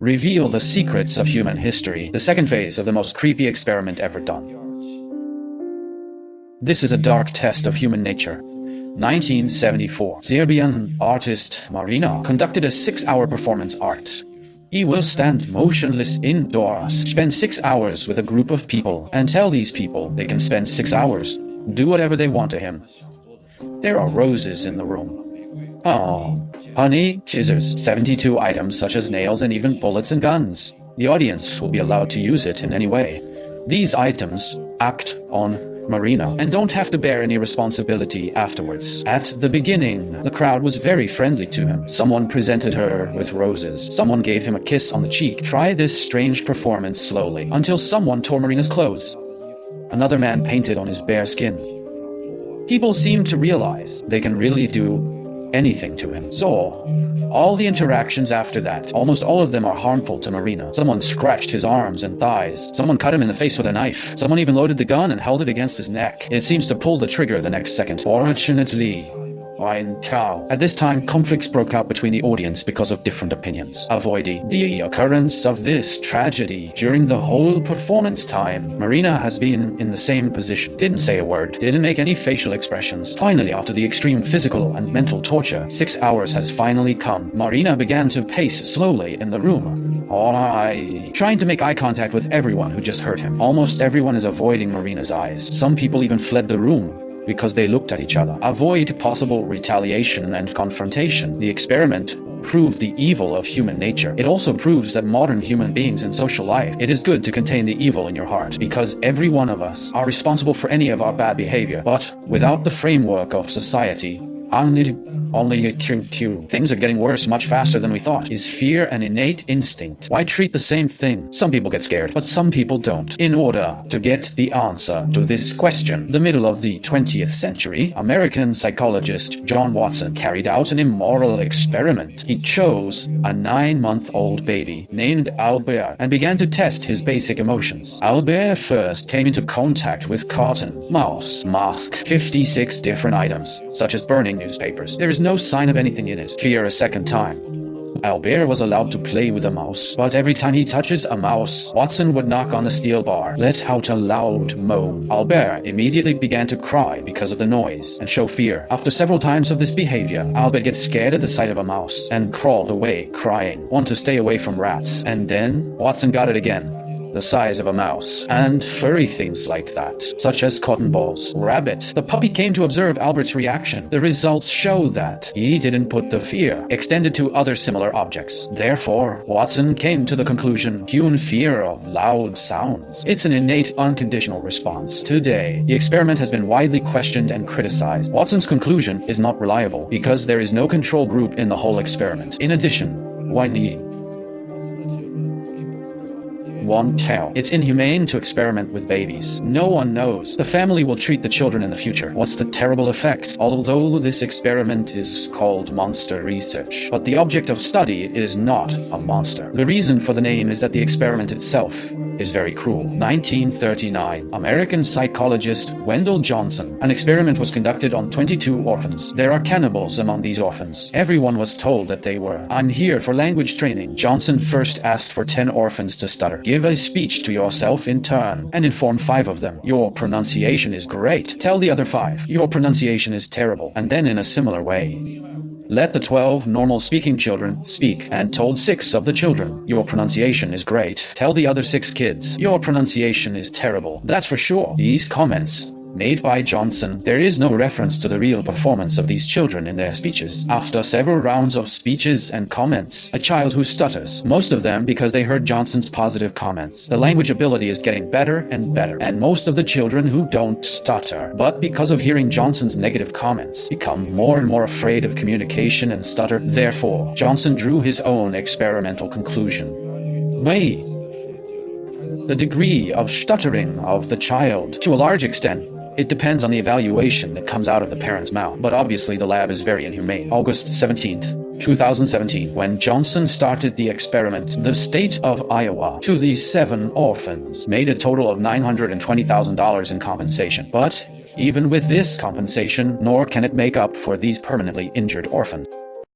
Reveal the secrets of human history, the second phase of the most creepy experiment ever done. This is a dark test of human nature. 1974, Serbian artist Marina conducted a 6-hour performance art. He will stand motionless indoors, spend 6 hours with a group of people, and tell these people they can spend 6 hours, do whatever they want to him. There are roses in the room. Oh, honey, scissors, 72 items such as nails and even bullets and guns. The audience will be allowed to use it in any way. These items act on Marina and don't have to bear any responsibility afterwards. At the beginning, the crowd was very friendly to him. Someone presented her with roses. Someone gave him a kiss on the cheek. Try this strange performance slowly, until someone tore Marina's clothes. Another man painted on his bare skin. People seem to realize they can really do anything to him. So, all the interactions after that, almost all of them are harmful to Marina. Someone scratched his arms and thighs. Someone cut him in the face with a knife. Someone even loaded the gun and held it against his neck. It seems to pull the trigger the next second. Fortunately, at this time, conflicts broke out between the audience because of different opinions. Avoiding the occurrence of this tragedy during the whole performance time, Marina has been in the same position. Didn't say a word, didn't make any facial expressions. Finally, after the extreme physical and mental torture, 6 hours has finally come. Marina began to pace slowly in the room, trying to make eye contact with everyone who just heard him. Almost everyone is avoiding Marina's eyes. Some people even fled the room because they looked at each other. Avoid possible retaliation and confrontation. The experiment proved the evil of human nature. It also proves that modern human beings in social life, it is good to contain the evil in your heart, because every one of us are responsible for any of our bad behavior. But without the framework of society, things are getting worse much faster than we thought. Is fear an innate instinct? Why treat the same thing? Some people get scared, but some people don't. In order to get the answer to this question, the middle of the 20th century, American psychologist John Watson carried out an immoral experiment. He chose a 9-month-old baby named Albert and began to test his basic emotions. Albert first came into contact with cotton, mouse, mask, 56 different items, such as burning newspapers. There is no sign of anything in it. Fear a second time. Albert was allowed to play with a mouse, but every time he touches a mouse, Watson would knock on the steel bar, let out a loud moan. Albert immediately began to cry because of the noise and show fear. After several times of this behavior, Albert gets scared at the sight of a mouse and crawled away crying, want to stay away from rats. And then Watson got it again. The size of a mouse, and furry things like that, such as cotton balls, rabbit. The puppy came to observe Albert's reaction. The results show that he didn't put the fear extended to other similar objects. Therefore, Watson came to the conclusion, human fear of loud sounds. It's an innate, unconditional response. Today, the experiment has been widely questioned and criticized. Watson's conclusion is not reliable because there is no control group in the whole experiment. In addition, won't tell. It's inhumane to experiment with babies. No one knows. The family will treat the children in the future. What's the terrible effect? Although this experiment is called monster research, but the object of study is not a monster. The reason for the name is that the experiment itself is very cruel. 1939, American psychologist Wendell Johnson. An experiment was conducted on 22 orphans. There are cannibals among these orphans. Everyone was told that they were. I'm here for language training. Johnson first asked for 10 orphans to stutter. Give a speech to yourself in turn and inform 5 of them. Your pronunciation is great. Tell the other 5. Your pronunciation is terrible. And then in a similar way, let the 12 normal speaking children speak, and told 6 of the children, your pronunciation is great. Tell the other 6 kids, your pronunciation is terrible. That's for sure. These comments made by Johnson, there is no reference to the real performance of these children in their speeches. After several rounds of speeches and comments, a child who stutters, most of them because they heard Johnson's positive comments. The language ability is getting better and better, and most of the children who don't stutter, but because of hearing Johnson's negative comments, become more and more afraid of communication and stutter. Therefore, Johnson drew his own experimental conclusion. The degree of stuttering of the child, to a large extent, it depends on the evaluation that comes out of the parent's mouth, but obviously the lab is very inhumane. August 17th, 2017, when Johnson started the experiment, the state of Iowa, to these 7 orphans, made a total of $920,000 in compensation. But even with this compensation, nor can it make up for these permanently injured orphans.